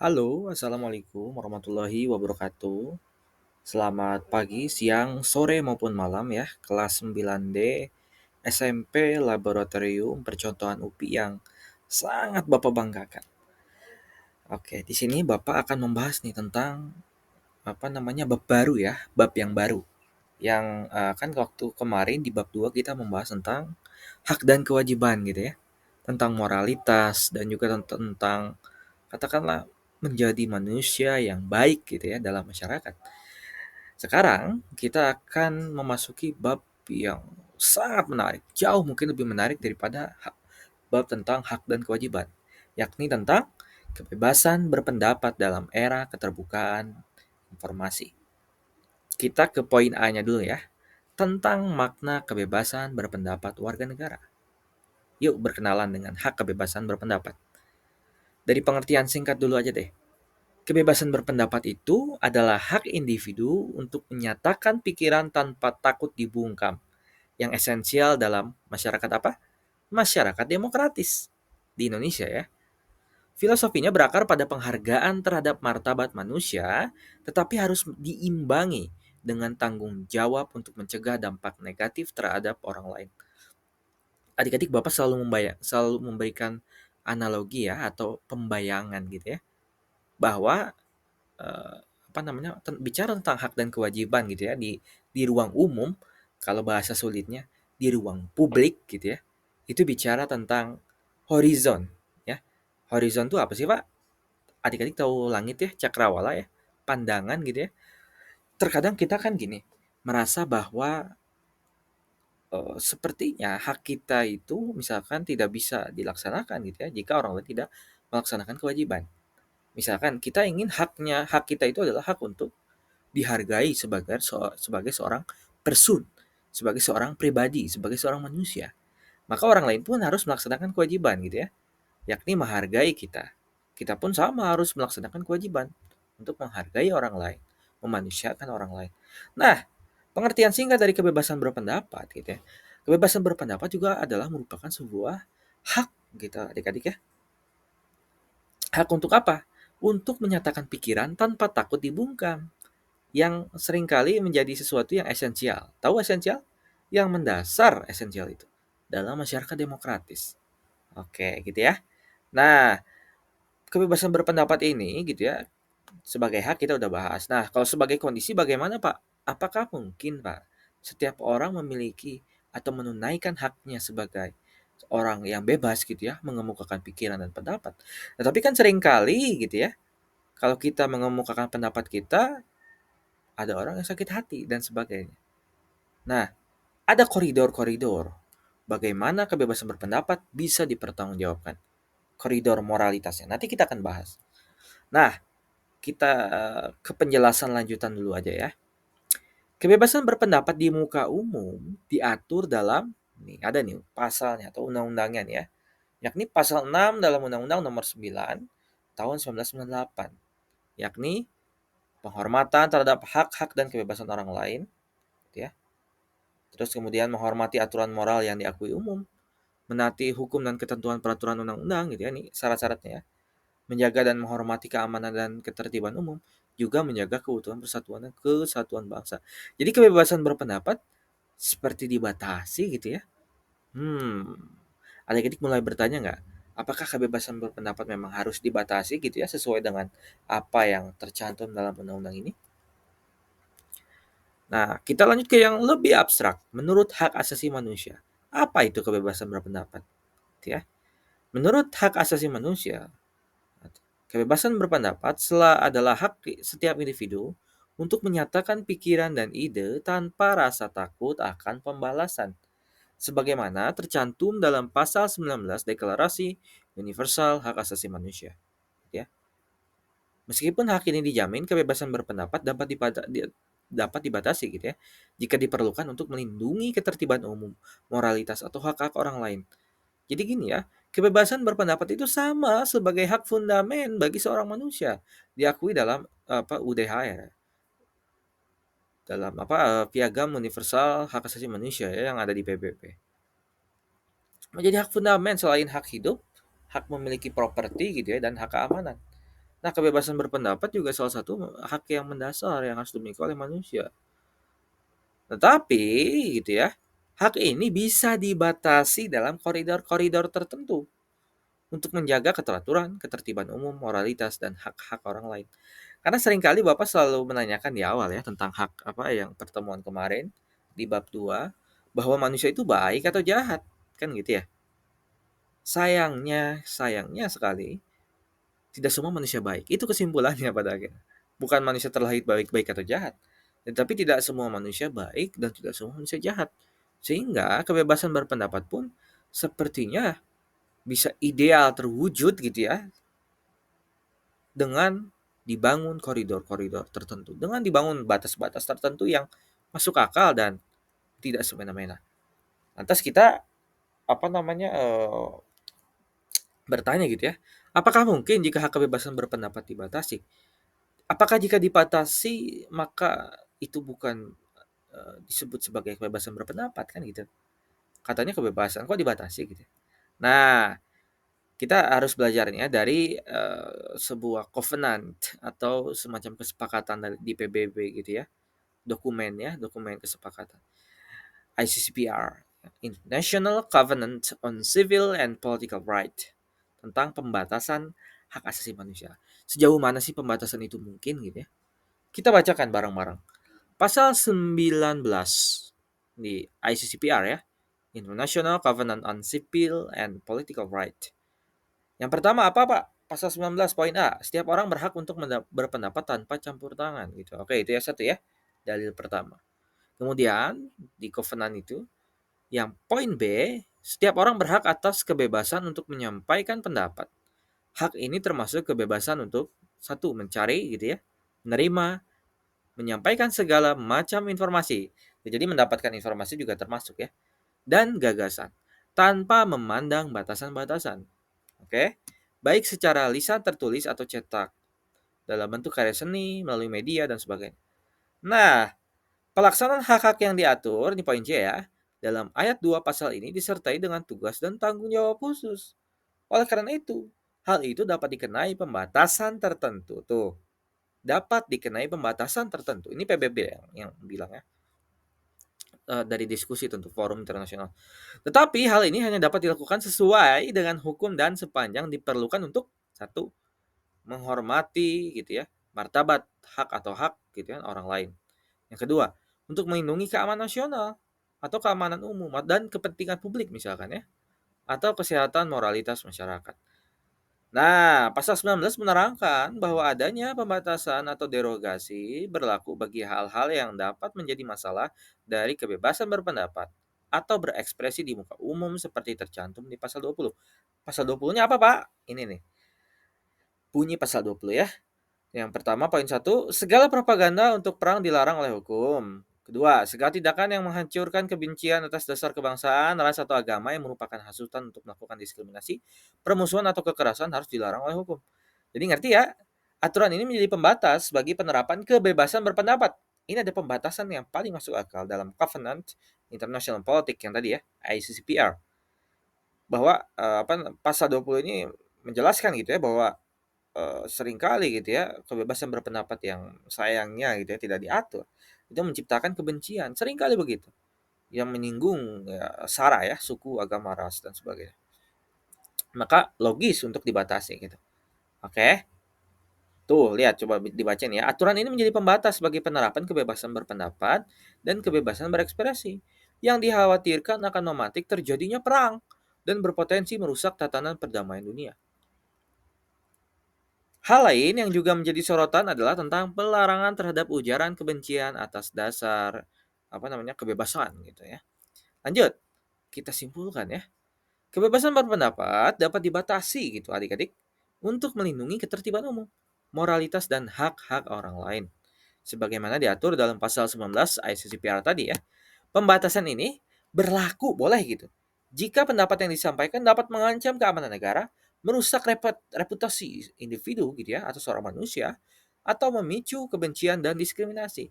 Halo, assalamualaikum warahmatullahi wabarakatuh. Selamat pagi, siang, sore maupun malam ya. Kelas 9D SMP Laboratorium Percontohan UPI yang sangat Bapak banggakan. Oke, di sini Bapak akan membahas nih tentang bab baru ya, bab yang baru. Yang kan waktu kemarin di bab 2 kita membahas tentang hak dan kewajiban gitu ya. Tentang moralitas dan juga tentang katakanlah menjadi manusia yang baik gitu ya dalam masyarakat. Sekarang kita akan memasuki bab yang sangat menarik, jauh mungkin lebih menarik daripada bab tentang hak dan kewajiban, yakni tentang kebebasan berpendapat dalam era keterbukaan informasi. Kita ke poin A-nya dulu ya, tentang makna kebebasan berpendapat warga negara. Yuk berkenalan dengan hak kebebasan berpendapat. Dari pengertian singkat dulu aja deh. Kebebasan berpendapat itu adalah hak individu untuk menyatakan pikiran tanpa takut dibungkam, yang esensial dalam masyarakat apa? Masyarakat demokratis di Indonesia ya. Filosofinya berakar pada penghargaan terhadap martabat manusia, tetapi harus diimbangi dengan tanggung jawab untuk mencegah dampak negatif terhadap orang lain. Adik-adik Bapak selalu memberikan analogi ya atau pembayangan gitu ya, bahwa eh, bicara tentang hak dan kewajiban gitu ya di ruang umum, kalau bahasa sulitnya di ruang publik gitu ya, itu bicara tentang horizon ya. Horizon itu apa sih Pak? Adik-adik tahu langit ya, cakrawala ya, pandangan gitu ya. Terkadang kita kan gini, merasa bahwa sepertinya hak kita itu misalkan tidak bisa dilaksanakan gitu ya jika orang lain tidak melaksanakan kewajiban. Misalkan kita ingin hak kita itu adalah hak untuk dihargai sebagai seorang person, sebagai seorang pribadi, sebagai seorang manusia. Maka orang lain pun harus melaksanakan kewajiban gitu ya, yakni menghargai kita. Kita pun sama harus melaksanakan kewajiban untuk menghargai orang lain, memanusiakan orang lain. Nah, pengertian singkat dari kebebasan berpendapat gitu ya. Kebebasan berpendapat juga adalah merupakan sebuah hak gitu adik-adik ya. Hak untuk apa? Untuk menyatakan pikiran tanpa takut dibungkam, yang seringkali menjadi sesuatu yang esensial. Tahu esensial? Yang mendasar esensial itu dalam masyarakat demokratis. Oke, gitu ya. Nah, kebebasan berpendapat ini gitu ya, sebagai hak kita udah bahas. Nah, kalau sebagai kondisi bagaimana, Pak? Apakah mungkin, Pak, setiap orang memiliki atau menunaikan haknya sebagai orang yang bebas gitu ya, mengemukakan pikiran dan pendapat. Nah, tapi kan seringkali gitu ya, kalau kita mengemukakan pendapat kita, ada orang yang sakit hati dan sebagainya. Nah, ada koridor-koridor bagaimana kebebasan berpendapat bisa dipertanggungjawabkan. Koridor moralitasnya. Nanti kita akan bahas. Nah, kita ke penjelasan lanjutan dulu aja ya. Kebebasan berpendapat di muka umum diatur dalam nih ada nih pasalnya atau undang-undangnya nih ya. Yakni pasal 6 dalam Undang-Undang Nomor 9 tahun 1998, yakni penghormatan terhadap hak-hak dan kebebasan orang lain, gitu ya. Terus kemudian menghormati aturan moral yang diakui umum, menaati hukum dan ketentuan peraturan undang-undang gitu ya, ini syarat-syaratnya ya. Menjaga dan menghormati keamanan dan ketertiban umum, juga menjaga keutuhan persatuan dan kesatuan bangsa. Jadi kebebasan berpendapat seperti dibatasi gitu ya. Adik-adik mulai bertanya nggak? Apakah kebebasan berpendapat memang harus dibatasi gitu ya sesuai dengan apa yang tercantum dalam undang-undang ini? Nah, kita lanjut ke yang lebih abstrak. Menurut hak asasi manusia, apa itu kebebasan berpendapat? Gitu ya. Menurut hak asasi manusia, kebebasan berpendapat adalah hak setiap individu untuk menyatakan pikiran dan ide tanpa rasa takut akan pembalasan. Sebagaimana tercantum dalam pasal 19 Deklarasi Universal Hak Asasi Manusia. Ya. Meskipun hak ini dijamin, kebebasan berpendapat dapat dibatasi gitu ya, jika diperlukan untuk melindungi ketertiban umum, moralitas atau hak-hak orang lain. Jadi gini ya, kebebasan berpendapat itu sama sebagai hak fundamen bagi seorang manusia, diakui dalam UDHR, dalam Piagam Universal Hak Asasi Manusia ya, yang ada di PBB. Menjadi hak fundament selain hak hidup, hak memiliki properti gitu ya, dan hak keamanan. Nah, kebebasan berpendapat juga salah satu hak yang mendasar yang harus dimiliki oleh manusia. Tetapi gitu ya, hak ini bisa dibatasi dalam koridor-koridor tertentu untuk menjaga keteraturan, ketertiban umum, moralitas, dan hak-hak orang lain. Karena seringkali Bapak selalu menanyakan di awal ya tentang hak apa yang pertemuan kemarin di bab 2 bahwa manusia itu baik atau jahat, kan gitu ya. Sayangnya sekali tidak semua manusia baik. Itu kesimpulannya pada akhirnya. Bukan manusia terlahir baik-baik atau jahat, tetapi tidak semua manusia baik dan tidak semua manusia jahat. Sehingga kebebasan berpendapat pun sepertinya bisa ideal terwujud gitu ya dengan dibangun koridor-koridor tertentu, dengan dibangun batas-batas tertentu yang masuk akal dan tidak semena-mena. Lantas kita apa namanya bertanya gitu ya, apakah mungkin jika hak kebebasan berpendapat dibatasi? Apakah jika dibatasi maka itu bukan disebut sebagai kebebasan berpendapat kan gitu? Katanya kebebasan kok dibatasi gitu. Nah, kita harus belajarnya dari sebuah covenant atau semacam kesepakatan di PBB gitu ya, dokumen kesepakatan ICCPR, International Covenant on Civil and Political Right, tentang pembatasan hak asasi manusia. Sejauh mana sih pembatasan itu mungkin gitu ya? Kita bacakan bareng-bareng. Pasal 19 di ICCPR ya, International Covenant on Civil and Political Right. Yang pertama apa Pak? Pasal 19 poin A, setiap orang berhak untuk berpendapat tanpa campur tangan gitu. Oke, itu ya satu ya. Dalil pertama. Kemudian di Covenant itu yang poin B, setiap orang berhak atas kebebasan untuk menyampaikan pendapat. Hak ini termasuk kebebasan untuk satu mencari gitu ya, menerima, menyampaikan segala macam informasi. Jadi mendapatkan informasi juga termasuk ya, dan gagasan tanpa memandang batasan-batasan. Oke, baik secara lisan tertulis atau cetak dalam bentuk karya seni, melalui media dan sebagainya. Nah, pelaksanaan hak-hak yang diatur di poin C ya, dalam ayat 2 pasal ini disertai dengan tugas dan tanggung jawab khusus. Oleh karena itu, hal itu dapat dikenai pembatasan tertentu. Tuh, dapat dikenai pembatasan tertentu. Ini PBB yang bilang ya, dari diskusi tentu forum internasional. Tetapi hal ini hanya dapat dilakukan sesuai dengan hukum dan sepanjang diperlukan untuk satu, menghormati gitu ya, martabat hak atau hak gitu kan orang lain. Yang kedua, untuk melindungi keamanan nasional atau keamanan umum dan kepentingan publik misalkan ya, atau kesehatan moralitas masyarakat. Nah, pasal 19 menerangkan bahwa adanya pembatasan atau derogasi berlaku bagi hal-hal yang dapat menjadi masalah dari kebebasan berpendapat atau berekspresi di muka umum seperti tercantum di pasal 20. Pasal 20-nya apa, Pak? Ini nih. Bunyi pasal 20 ya. Yang pertama poin 1, segala propaganda untuk perang dilarang oleh hukum. Kedua, segala tindakan yang menghancurkan kebencian atas dasar kebangsaan, ras atau agama yang merupakan hasutan untuk melakukan diskriminasi, permusuhan atau kekerasan harus dilarang oleh hukum. Jadi ngerti ya? Aturan ini menjadi pembatas bagi penerapan kebebasan berpendapat. Ini ada pembatasan yang paling masuk akal dalam Covenant International Politics yang tadi ya, ICCPR. Bahwa pasal 20 ini menjelaskan gitu ya bahwa seringkali gitu ya, kebebasan berpendapat yang sayangnya gitu ya tidak diatur, itu menciptakan kebencian, seringkali begitu, yang menyinggung ya, sara ya, suku, agama, ras dan sebagainya. Maka logis untuk dibatasi gitu. Oke. Tuh, lihat coba dibaca nih ya. Aturan ini menjadi pembatas bagi penerapan kebebasan berpendapat dan kebebasan berekspresi yang dikhawatirkan akan mematik terjadinya perang dan berpotensi merusak tatanan perdamaian dunia. Hal lain yang juga menjadi sorotan adalah tentang pelarangan terhadap ujaran kebencian atas dasar kebebasan gitu ya. Lanjut, kita simpulkan ya. Kebebasan berpendapat dapat dibatasi gitu adik-adik untuk melindungi ketertiban umum, moralitas dan hak-hak orang lain. Sebagaimana diatur dalam pasal 19 ICCPR tadi ya. Pembatasan ini berlaku boleh gitu. Jika pendapat yang disampaikan dapat mengancam keamanan negara, merusak reputasi individu gitu ya atau seorang manusia atau memicu kebencian dan diskriminasi.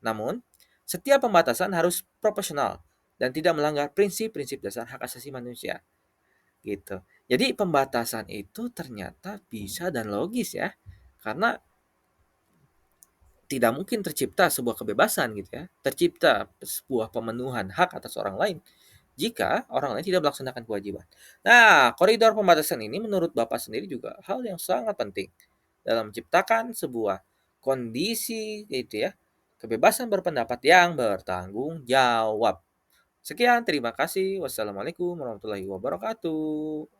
Namun, setiap pembatasan harus proporsional dan tidak melanggar prinsip-prinsip dasar hak asasi manusia gitu. Jadi pembatasan itu ternyata bisa dan logis ya. Karena tidak mungkin tercipta sebuah kebebasan gitu ya, tercipta sebuah pemenuhan hak atas orang lain jika orang lain tidak melaksanakan kewajiban. Nah, koridor pembatasan ini menurut Bapak sendiri juga hal yang sangat penting dalam menciptakan sebuah kondisi gitu ya, kebebasan berpendapat yang bertanggung jawab. Sekian, terima kasih. Wassalamualaikum warahmatullahi wabarakatuh.